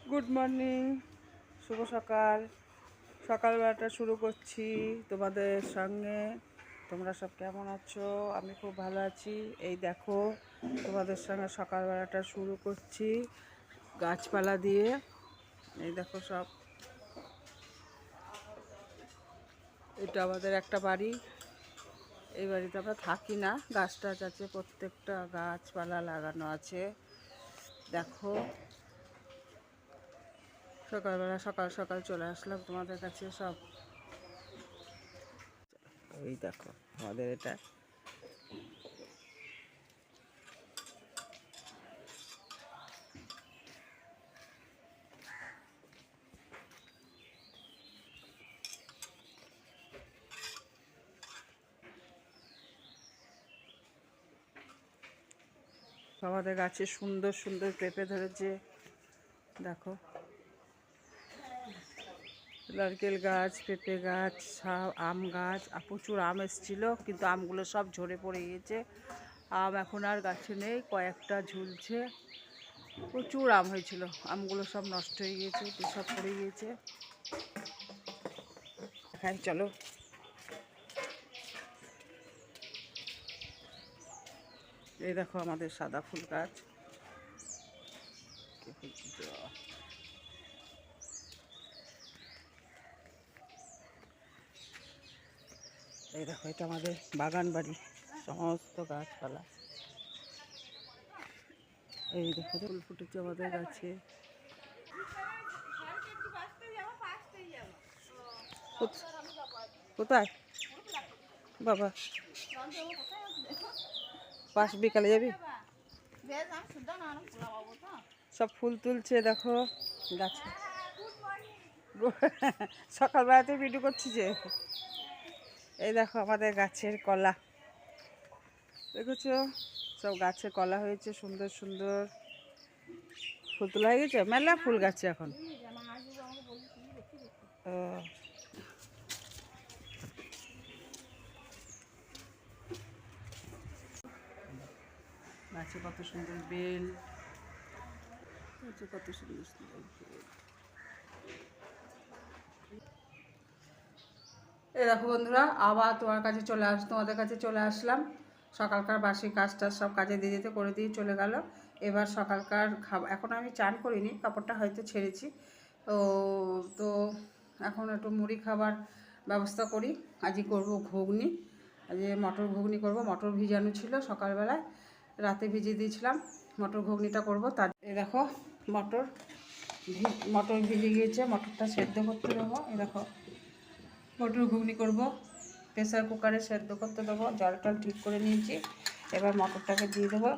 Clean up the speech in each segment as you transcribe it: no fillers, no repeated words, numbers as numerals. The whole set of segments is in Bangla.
গুড মর্নিং, শুভ সকাল। সকালবেলাটা শুরু করছি তোমাদের সঙ্গে। তোমরা সব কেমন আছো? আমি খুব ভালো আছি। এই দেখো, তোমাদের সঙ্গে সকালবেলাটা শুরু করছি গাছপালা দিয়ে। এই দেখো সব, এটা আমাদের একটা বাড়ি। এই বাড়িতে আমরা থাকি না, গাছ টাছ আছে, প্রত্যেকটা গাছপালা লাগানো আছে। দেখো, সকালবেলা সকাল সকাল চলে আসলাম তোমাদের কাছে। সব এই দেখো আমাদের এটা আমাদের গাছে সুন্দর সুন্দর পেঁপে ধরেছে। দেখো, নারকেল গাছ, পেঁপে গাছ, সব আম গাছ। প্রচুর আম এসেছিল, কিন্তু আমগুলো সব ঝরে পড়ে গিয়েছে। আম এখন আর গাছে নেই, কয়েকটা ঝুলছে। প্রচুর আম হয়েছিল, আমগুলো সব নষ্ট হয়ে গিয়েছে, সব পড়ে গিয়েছে। হ্যাঁ চলো, এই দেখো আমাদের সাদা ফুল গাছ। এই দেখো, এটা আমাদের বাগান বাড়ি, সমস্ত গাছপালা। এই দেখো ফুল ফুটেছে আমাদের গাছে। কোথায় বাবা? পাশ বিকালে যাবি? সব ফুল তুলছে দেখো গাছে। সকালবেলাতে ভিডিও করছি যে। এই দেখো আমাদের গাছের কলা, দেখেছো? সব গাছে কলা হয়েছে, সুন্দর সুন্দর ফুল তোলা হয়ে গেছে। মেলা ফুল গাছে এখন। গাছে কত সুন্দর বেল, কত সুন্দর সুন্দর বেল। এই দেখো বন্ধুরা, আবার তোমাদের কাছে চলে আসলাম। সকালকার বাসি কাজটা সব কাজে দিয়ে দিতে করে দিয়ে চলে গেল। এবার সকালকার খাবার, এখন আমি চান করিনি, কাপড়টা হয়তো ছেড়েছি। তো তো এখন একটু মুড়ি খাবার ব্যবস্থা করি। আজই করব ঘুগনি, আজকে মটর ঘুগনি করব। মটর ভিজানো ছিল সকালবেলায়, রাতে ভিজিয়ে দিয়েছিলাম। মটর ঘুগনিটা করব। তার এই দেখো মটর ভিজে গিয়েছে, মটরটা সেদ্ধ করতে দেবো। এই দেখো, মটর ঘুগনি করব, প্রেসার কুকারে সেদ্ধ করতে দেবো। জল টল ঠিক করে নিয়েছি, এবার মটরটাকে দিয়ে দেবো।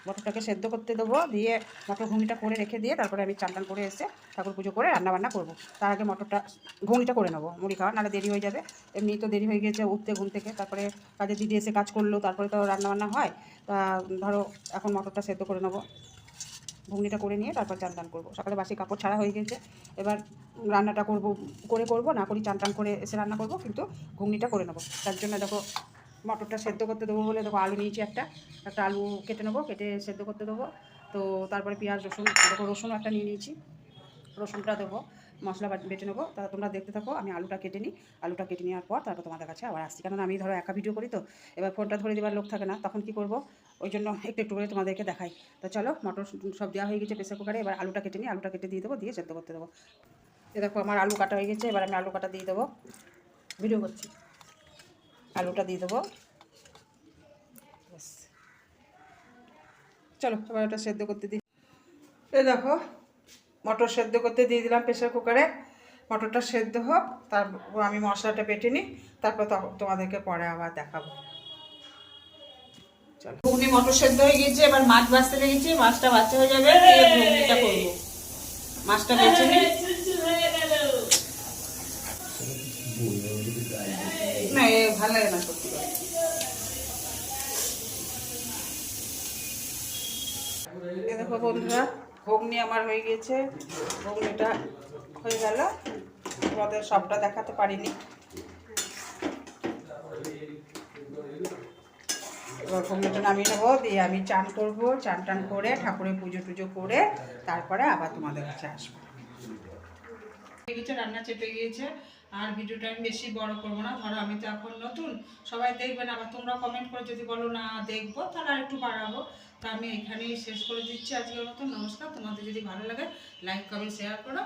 মটরটাকে সেদ্ধ করতে দেবো, দিয়ে মটর ঘুগনিটা করে রেখে দিয়ে তারপরে আমি চান টান করে এসে ঠাকুর পুজো করে রান্নাবান্না করব। তার আগে ঘুগনিটা করে নেবো, মুড়ি খাওয়া নাহলে দেরি হয়ে যাবে। এমনি তো দেরি হয়ে গেছে উঠতে ঘুম থেকে, তারপরে কাজে দিদি এসে কাজ করলো, তারপরে তো রান্নাবান্না হয়। তা ধরো এখন মটরটা সেদ্ধ করে নেবো, ঘুগনিটা করে নিয়ে তারপর চান টান করবো। সকালে বাসি কাপড় ছাড়া হয়ে গেছে, এবার রান্নাটা করবো না করি, চান টান করে এসে রান্না করব, কিন্তু ঘুগনিটা করে নেবো। তার জন্য দেখো মটরটা সেদ্ধ করতে দেবো বলে দেখো আলু নিয়েছি, একটা আলু কেটে নেবো, কেটে সেদ্ধ করতে দেবো। তো তারপরে পেঁয়াজ রসুন, দেখো রসুন একটা নিয়ে নিয়েছি, রসুনটা দেবো, মশলা বেটে নেবো। তা তোমরা দেখতে থাকো, আমি আলুটা কেটে নিই। আলুটা কেটে নেওয়ার পর তারপর তোমাদের কাছে আবার আসছি, কারণ আমি ধরো একা ভিডিও করি, তো এবার ফোনটা ধরে দেওয়ার লোক থাকে না, তখন কি করব, ওই জন্য একটু একটু করে তোমাদেরকে দেখাই। তো চলো, মটর সব দেওয়া হয়ে গেছে প্রেসার কুকারে, এবার আলুটা কেটে নিই। আলুটা কেটে দিয়ে দেবো, দিয়ে সেদ্ধ করতে দেবো। এ দেখো আমার আলু কাটা হয়ে গেছে, এবার আমি আলু কাটা দিয়ে দেবো, ভিডিও করছি। আলুটা দিয়ে দেবো, চলো এবার ওটা সেদ্ধ করতে দিই। এই দেখো মটর সেদ্ধ করতে দিয়ে দিলাম প্রেসার কুকারে। মটরটা সেদ্ধ হোক, তারপর আমি মশলাটা বেটে নিই, তারপর তোমাদেরকে পরে আবার দেখাবো। চলো, ঘুগনি মটর সেদ্ধ হয়ে গেছে, এবার মাছ ভাজতে লেগেছি। মাছটা ভাজতে হয়ে যাবে, ঘুগনিটা করবো। মাছটা বেছে নিই। না ভালো লাগে না সত্যি। দেখো বন্ধুরা, ঘুগনি আমার হয়ে গেছে। ঘুগনিটা হয়ে গেল, তোমাদের সবটা দেখাতে পারিনি। এবার ঘুগনিটা নামিয়ে নেবো, দিয়ে আমি চান করবো, চান টান করে ঠাকুরের পুজো টুজো করে তারপরে আবার তোমাদের কাছে আসবো। রান্না চেপে গিয়েছে, আর ভিডিওটা আমি বেশি বড় করবো না। ধরো আমি তো এখন নতুন, সবাই দেখবেন, আবার তোমরা কমেন্ট করে যদি বলো না দেখবো তাহলে আর একটু বাড়াবো। তা আমি এখানেই শেষ করে দিচ্ছি আজকের মতো। নমস্কার। তোমাদের যদি ভালো লাগে লাইক কমেন্ট শেয়ার করো।